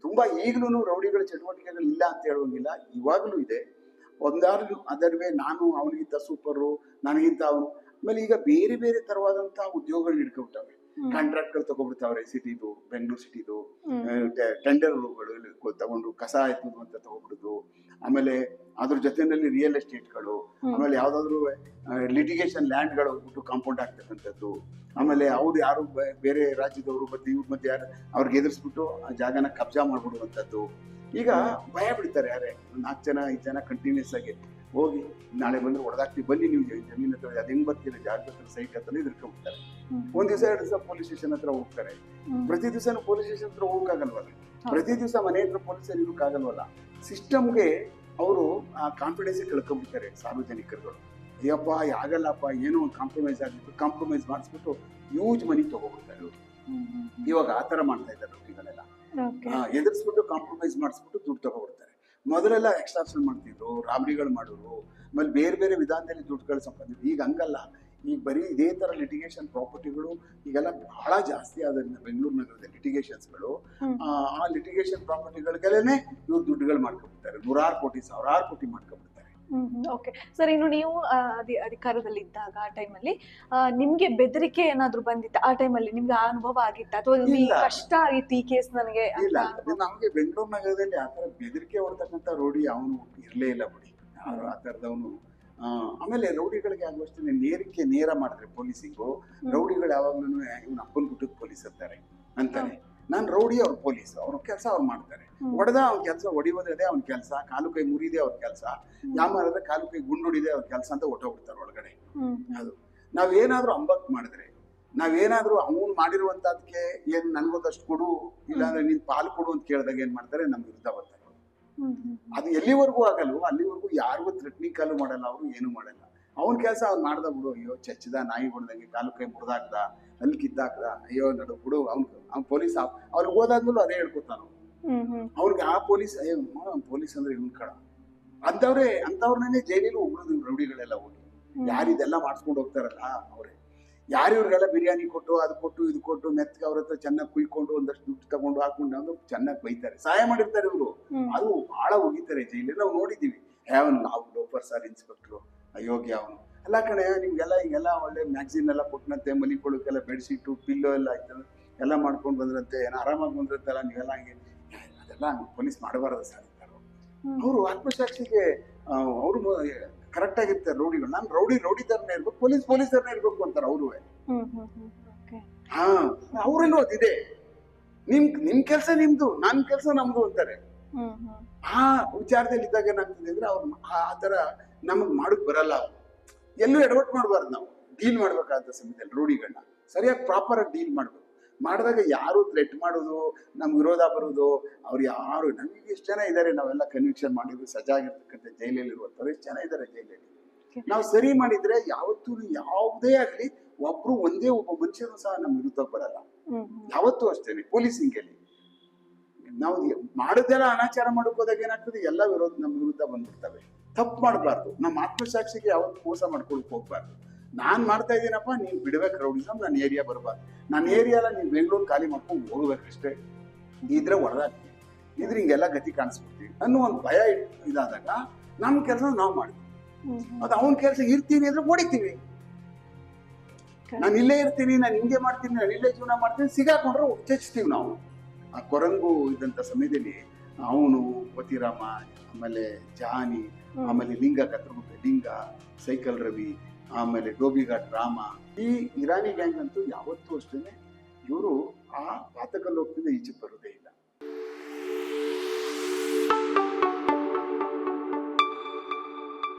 ತುಂಬಾ ಈಗಲೂ ರೌಡಿಗಳ ಚಟುವಟಿಕೆಗಳು ಇಲ್ಲ ಅಂತ ಹೇಳುವಂಗಿಲ್ಲ, ಇವಾಗಲೂ ಇದೆ. ಅದರ್ವೇ ನಾನು ಅವನಿಗಿಂತ ಸೂಪರು, ನನಗಿಂತ ಅವನು. ಆಮೇಲೆ ಈಗ ಬೇರೆ ಬೇರೆ ತರವಾದಂತಹ ಉದ್ಯೋಗಗಳು ಹಿಡ್ಕೊಬಿಟ್ಟವೆ. ಕಾಂಟ್ರಾಕ್ಟ್ಗಳು ತಗೊಬಿಡ್ತಾವ್ರೆ, ಸಿಟಿದು, ಬೆಂಗಳೂರು ಸಿಟಿದು ಟೆಂಡರ್ಗಳು ತಗೊಂಡು ಕಸ ಎತ್ತುದು ಅಂತ ತಗೊಬಿಡುದು. ಆಮೇಲೆ ಅದ್ರ ಜೊತೆಯಲ್ಲಿ ರಿಯಲ್ ಎಸ್ಟೇಟ್ಗಳು, ಆಮೇಲೆ ಯಾವ್ದಾದ್ರು ಲಿಟಿಗೇಷನ್ ಲ್ಯಾಂಡ್ಗಳು ಹೋಗ್ಬಿಟ್ಟು ಕಾಂಪೌಂಡ್ ಆಗ್ತಕ್ಕಂಥದ್ದು. ಆಮೇಲೆ ಅವ್ರು ಯಾರು ಬೇರೆ ರಾಜ್ಯದವರು ಮತ್ತೆ ಇವ್ರ ಮಧ್ಯೆ ಯಾರು ಅವ್ರಿಗೆ ಎದುರಿಸ್ಬಿಟ್ಟು ಆ ಜಾಗನ ಕಬ್ಜಾ ಮಾಡ್ಬಿಡುವಂಥದ್ದು. ಈಗ ಭಯ ಬಿಡ್ತಾರೆ, ಯಾರೇ 4 ಜನ 5 ಜನ ಕಂಟಿನ್ಯೂಸ್ ಆಗಿ ಹೋಗಿ ನಾಳೆ ಬಂದ್ರೆ ಹೊಡೆದಾಕ್ತಿವಿ, ಬನ್ನಿ ನೀವು ಜಮೀನ್ ಹತ್ರ, ಅದ್ ಹೆಂಗ್ ಬರ್ತೀರಿ, ಜಾಗದ ಹತ್ರ, ಸೈಟ್ ಹತ್ರ ಇದ್ಕೊಂಡ್ಬಿಡ್ತಾರೆ. 1 ದಿವಸ 2 ದಿವಸ ಪೊಲೀಸ್ ಸ್ಟೇಷನ್ ಹತ್ರ ಹೋಗ್ತಾರೆ. ಪ್ರತಿ ದಿವಸ ಪೊಲೀಸ್ ಸ್ಟೇಷನ್ ಹತ್ರ ಹೋಗಕ್ಕಾಗಲ್ವಲ್ಲ, ಪ್ರತಿ ದಿವಸ ಮನೆ ಹತ್ರ ಪೊಲೀಸರು ಇರೋಕ್ಕಾಗಲ್ವಲ್ಲ. ಸಿಸ್ಟಮ್ಗೆ ಅವರು ಆ ಕಾನ್ಫಿಡೆನ್ಸ್ ಕಳ್ಕೊಂಡ್ಬಿಡ್ತಾರೆ ಸಾರ್ವಜನಿಕರುಗಳು. ಅಯ್ಯಪ್ಪ ಆಗಲ್ಲಪ್ಪ ಏನೋ ಒಂದು ಕಾಂಪ್ರಮೈಸ್ ಆಗಿತ್ತು, ಕಾಂಪ್ರಮೈಸ್ ಮಾಡಿಸ್ಬಿಟ್ಟು ಯೂಜ್ ಮನಿ ತಗೋಬಿಡ್ತಾರೆ ಇವ್ರು. ಇವಾಗ ಆ ಥರ ಮಾಡ್ತಾ ಇದ್ದಾರೆ ರೌಡಿಗಳೆಲ್ಲ. ಎದುರಿಸ್ಬಿಟ್ಟು ಕಾಂಪ್ರಮೈಸ್ ಮಾಡಿಸ್ಬಿಟ್ಟು ದುಡ್ಡು ತಗೋಬಿಡ್ತಾರೆ. ಮೊದಲೆಲ್ಲ ಎಕ್ಸ್ಟ್ರಾಕ್ಷನ್ ಮಾಡ್ತಿದ್ರು, ರಾಬರಿಗಳು ಮಾಡೋರು, ಆಮೇಲೆ ಬೇರೆ ಬೇರೆ ವಿಧಾನದಲ್ಲಿ ದುಡ್ಡುಗಳು ಸಂಪಾದಿದ್ರು. ಈಗ ಹಂಗಲ್ಲ. ಈಗ ಬರೀ ಇದೇ ಥರ ಲಿಟಿಗೇಷನ್ ಪ್ರಾಪರ್ಟಿಗಳು ಈಗೆಲ್ಲ ಬಹಳ ಜಾಸ್ತಿ ಆದ್ರಿಂದ ಬೆಂಗಳೂರು ನಗರದ ಲಿಟಿಗೇಷನ್ಸ್ಗಳು, ಆ ಲಿಟಿಗೇಷನ್ ಪ್ರಾಪರ್ಟಿಗಳಿಗೆಲ್ಲೇ ಇವ್ರು ದುಡ್ಡುಗಳು ಮಾಡ್ಕೊಬಿಡ್ತಾರೆ. 100 ಕೋಟಿ 1000 ಕೋಟಿ ಮಾಡ್ಕೊಬಿಡ್ತಾರೆ. ಓಕೆ ಸರ್, ಇನ್ನು ನೀವು ಅಧಿಕಾರದಲ್ಲಿ ಇದ್ದಾಗ ಆ ಟೈಮಲ್ಲಿ ನಿಮ್ಗೆ ಬೆದರಿಕೆ ಏನಾದ್ರು ಬಂದಿತ್ತ? ಆ ಟೈಮಲ್ಲಿ ನಿಮ್ಗೆ ಆ ಅನುಭವ ಆಗಿತ್ತ, ಅಥವಾ ಕಷ್ಟ ಆಗಿತ್ತು ಈ ಕೇಸ್ ನನಗೆ? ಇಲ್ಲ, ನಮ್ಗೆ ಬೆಂಗಳೂರು ನಗರದಲ್ಲಿ ಆತರ ಬೆದರಿಕೆ ಹೊಡ್ತಕ್ಕಂಥ ರೋಡಿ ಅವನು ಇರ್ಲೇ ಇಲ್ಲ ಬಿಡಿ, ಯಾರು ಆ ಥರದವನು. ಆಮೇಲೆ ರೌಡಿಗಳಿಗೆ ಆಗುವಷ್ಟೇ ನೇರ ಮಾಡಿದ್ರೆ ಪೊಲೀಸಿಗೂ, ರೌಡಿಗಳು ಯಾವಾಗ್ಲೂ ಇವ್ನ ಅಪ್ಪನ ಬಿಟ್ಟದ ಪೊಲೀಸ್ ಅಂತಾರೆ. ನಾನು ರೌಡಿ, ಅವ್ರ ಪೊಲೀಸ್, ಅವ್ರ ಕೆಲಸ ಅವ್ರು ಮಾಡ್ತಾರೆ. ಹೊಡೆದ ಅವ್ನ ಕೆಲಸ, ಹೊಡಿಯೋದೇ ಅವ್ನ ಕೆಲಸ, ಕಾಲು ಕೈ ಮುರಿದೆ ಅವ್ರ ಕೆಲಸ, ಯಾಮಾರಿದ್ರೆ ಕಾಲು ಕೈ ಗುಂಡುಡಿದೆ ಅವ್ರ ಕೆಲಸ ಅಂತ ಹೊಟ್ಟೋಗ್ಬಿಡ್ತಾರೆ ಒಳಗಡೆ. ಅದು ನಾವೇನಾದ್ರೂ ಅಂಬಕ್ ಮಾಡಿದ್ರೆ, ನಾವೇನಾದ್ರೂ ಅವನು ಮಾಡಿರುವಂತದಕ್ಕೆ ಏನ್ ನನ್ಗೊಂದಷ್ಟು ಕೊಡು, ಇಲ್ಲಾಂದ್ರೆ ನೀನ್ ಪಾಲು ಕೊಡು ಅಂತ ಕೇಳಿದಾಗ ಏನ್ ಮಾಡ್ತಾರೆ, ನಮ್ ವಿರುದ್ಧ ಬರ್ತಾರೆ. ಅದು ಎಲ್ಲಿವರೆಗೂ ಆಗಲ್ವೋ ಅಲ್ಲಿವರೆಗೂ ಯಾರಿಗೂ ಥ್ರೆಟ್ನಿಂಗ್ ಕಾಲು ಮಾಡಲ್ಲ, ಅವರು ಏನು ಮಾಡಲ್ಲ. ಅವನ ಕೆಲಸ ಅವ್ನು ಮಾಡ್ದ ಬಿಡು, ಅಯ್ಯೋ ಚಚ್ಚದ ನಾಯಿ ಹೊಡೆದಂಗೆ ಕಾಲು ಕೈ ಮುರಿದಾಕ್ದ, ಅಲ್ಲಿ ಕಿದ್ದಾಕ್ದ, ಅಯ್ಯೋ ನಡು ಬಿಡು, ಅವ್ನು ಪೊಲೀಸ್ ಅವ್ರಿಗೆ ಹೋದಾದ್ಮೇಲೂ ಅದೇ ಹೇಳ್ಕೊತಾನ. ಅವ್ರಿಗೆ ಆ ಪೊಲೀಸ್, ಅಯ್ಯೋ ಪೊಲೀಸ್ ಅಂದ್ರೆ ಇವನ್ ಕಡ ಅಂತವ್ರನ್ನೇ ಜೈಲಿಗೆ ಉಗುಳೋದು ರೌಡಿಗಳೆಲ್ಲ ಹೋಗಿ. ಯಾರಿದೆಲ್ಲ ಮಾಡಿಸ್ಕೊಂಡು ಹೋಗ್ತಾರಲ್ಲ ಅವರೇ. ಯಾರಿವ್ರಿಗೆಲ್ಲ ಬಿರಿಯಾನಿ ಕೊಟ್ಟು, ಅದು ಕೊಟ್ಟು, ಇದು ಕೊಟ್ಟು, ಮೆತ್ತಗೆ ಅವ್ರ ಹತ್ರ ಚೆನ್ನಾಗಿ ಕುಯ್ಕೊಂಡು ಒಂದಷ್ಟು ದುಡ್ಡು ತಗೊಂಡು ಹಾಕೊಂಡು ಚೆನ್ನಾಗಿ ಬೈತಾರೆ, ಸಹಾಯ ಮಾಡಿರ್ತಾರೆ ಇವರು. ಅದು ಬಹಳ ಹೋಗಿತಾರೆ ಜೈಲಿಗೆ, ನಾವು ನೋಡಿದೀವಿ. ನಾವು ಲೋಫರ್ ಸರ್ ಇನ್ಸ್ಪೆಕ್ಟ್ರು, ಅಯೋಗ್ಯ ಅವನು ಎಲ್ಲ ಕಡೆ. ನಿಮ್ಗೆಲ್ಲ ಈಗೆಲ್ಲ ಒಳ್ಳೆ ಮ್ಯಾಗ್ಝಿನ್ ಎಲ್ಲ ಕೊಟ್ಟನಂತೆ, ಮಲಿಕೊಳ್ಳೋಕೆಲ್ಲ ಬೆಡ್ಶೀಟು ಪಿಲ್ಲೋ ಎಲ್ಲ ಆಯ್ತಲ್ಲ, ಎಲ್ಲ ಮಾಡ್ಕೊಂಡು ಬಂದ್ರಂತೆ, ಏನೋ ಆರಾಮಾಗಿ ಬಂದ್ರಂತೆಲ್ಲ. ನೀವೆಲ್ಲ ಹಂಗೆ ಅದೆಲ್ಲ ಪೊಲೀಸ್ ಮಾಡಬಾರದು ಸರ್ ಅಂತಾರೆ ಅವರು. ಆತ್ಮಸಾಕ್ಷಿಗೆ ಅವರು ಕರೆಕ್ಟ್ ಆಗಿರ್ತಾರೆ ರೌಡಿಗಳು. ನಾನು ರೌಡಿ ತರನೇ ಇರ್ಬೇಕು, ಪೊಲೀಸ್ ತರನೇ ಇರ್ಬೇಕು ಅಂತಾರೆ ಅವರು. ಅವ್ರೇನು ಅದಿದೆ, ನಿಮ್ ಕೆಲಸ ನಿಮ್ದು, ನನ್ ಕೆಲಸ ನಮ್ದು ಅಂತಾರೆ. ಆ ವಿಚಾರದಲ್ಲಿ ಇದ್ದಾಗ ಏನಾಗ್ತದೆ ಅಂದ್ರೆ ಅವ್ರು ಆ ತರ ನಮಗ್ ಮಾಡಕ್ ಬರಲ್ಲ. ಅವ್ರು ಎಲ್ಲೂ ಎಡವಟ್ ಮಾಡ್ಬಾರ್ದು. ನಾವು ಡೀಲ್ ಮಾಡ್ಬೇಕಾದ ಸಮಯದಲ್ಲಿ ರೌಡಿಗಳನ್ನ ಸರಿಯಾಗಿ ಪ್ರಾಪರ್ ಆಗಿ ಡೀಲ್ ಮಾಡ್ಬೇಕು. ಮಾಡಿದಾಗ ಯಾರು ಥ್ರೆಟ್ ಮಾಡೋದು, ನಮ್ ವಿರೋಧ ಬರೋದು, ಅವ್ರು ಯಾರು, ನಮಗೆ ಎಷ್ಟು ಜನ ಇದ್ದಾರೆ, ನಾವೆಲ್ಲ ಕನ್ವಿಕ್ಷನ್ ಮಾಡಿದ್ರು, ಸಜಾಗಿರ್ತಕ್ಕಂಥ ಜೈಲಲ್ಲಿ ಇರುವಂಥವ್ರು ಎಷ್ಟು ಜನ ಇದ್ದಾರೆ ಜೈಲಲ್ಲಿ. ನಾವು ಸರಿ ಮಾಡಿದ್ರೆ ಯಾವತ್ತೂ ಯಾವುದೇ ಆಗ್ಲಿ ಒಬ್ರು ಒಬ್ಬ ಮನುಷ್ಯನು ಸಹ ನಮ್ಮ ವಿರುದ್ಧ ಬರಲ್ಲ. ಯಾವತ್ತೂ ಅಷ್ಟೇನೆ. ಪೊಲೀಸಿಂಗಲ್ಲಿ ನಾವು ಮಾಡೋದೆಲ್ಲ ಅನಾಚಾರ ಮಾಡಕ್ ಹೋದಾಗ ಏನಾಗ್ತದೆ, ಎಲ್ಲ ನಮ್ಮ ವಿರುದ್ಧ ಬಂದ್ಬಿಡ್ತವೆ. ತಪ್ಪು ಮಾಡಬಾರ್ದು. ನಮ್ಮ ಆತ್ಮಸಾಕ್ಷಿಗೆ ಯಾವತ್ತು ಮೋಸ ಮಾಡ್ಕೊಳಕ್ ಹೋಗ್ಬಾರ್ದು. ನಾನ್ ಮಾಡ್ತಾ ಇದ್ದೀನಪ್ಪ, ನೀನ್ ಬಿಡ್ಬೇಕು ರೌಡಿಸಮ್, ನನ್ನ ಏರಿಯಾ ಬರಬಾರ್ದು, ನನ್ನ ಏರಿಯಾಲ ನೀನ್ ಬೆಂಗಳೂರು ಖಾಲಿ ಮಾಡ್ಕೊಂಡು ಹೋಗ್ಬೇಕಷ್ಟೇ, ಇದ್ರೆ ಹೊಡೆದಾಗ್ತೀವಿ, ಇದ್ರೆ ಹಿಂಗೆಲ್ಲ ಗತಿ ಕಾಣಿಸ್ಬಿಡ್ತೀವಿ ಅನ್ನೋ ಒಂದು ಭಯ ಇದಾದಾಗ ನಮ್ಮ ಕೆಲಸ ನಾವು ಮಾಡ್ತೀವಿ. ಅದು ಅವನ ಕೆಲಸ ಇರ್ತೀನಿ ಅಂದ್ರೆ ಹೊಡಿತೀವಿ. ನಾನು ಇಲ್ಲೇ ಇರ್ತೀನಿ, ನಾನು ಹಿಂಗೆ ಮಾಡ್ತೀನಿ, ನಾನು ಇಲ್ಲೇ ಜೀವನ ಮಾಡ್ತೀನಿ, ಸಿಗಾಕೊಂಡ್ರೆ ಚಚ್ತೀವಿ ನಾವು. ಆ ಕೊರಂಗು ಇದ್ದಂತ ಸಮಯದಲ್ಲಿ ಅವನು, ಪತಿರಾಮ, ಆಮೇಲೆ ಜಹಾನಿ, ಆಮೇಲೆ ಲಿಂಗ ಕತ್ರಗುಪ್ಪೆ ಲಿಂಗ, ಸೈಕಲ್ ರವಿ, ಆಮೇಲೆ ಡೋಬಿಘಾಟ್ ರಾಮ, ಈ ಇರಾನಿ ಗ್ಯಾಂಗ್ ಅಂತೂ ಯಾವತ್ತೂ ಅಷ್ಟೇನೆ ಇವರು ಆ ಪಾತಕ ಲೋಕದಿಂದ ಈಚೆ ಬರೋದೇ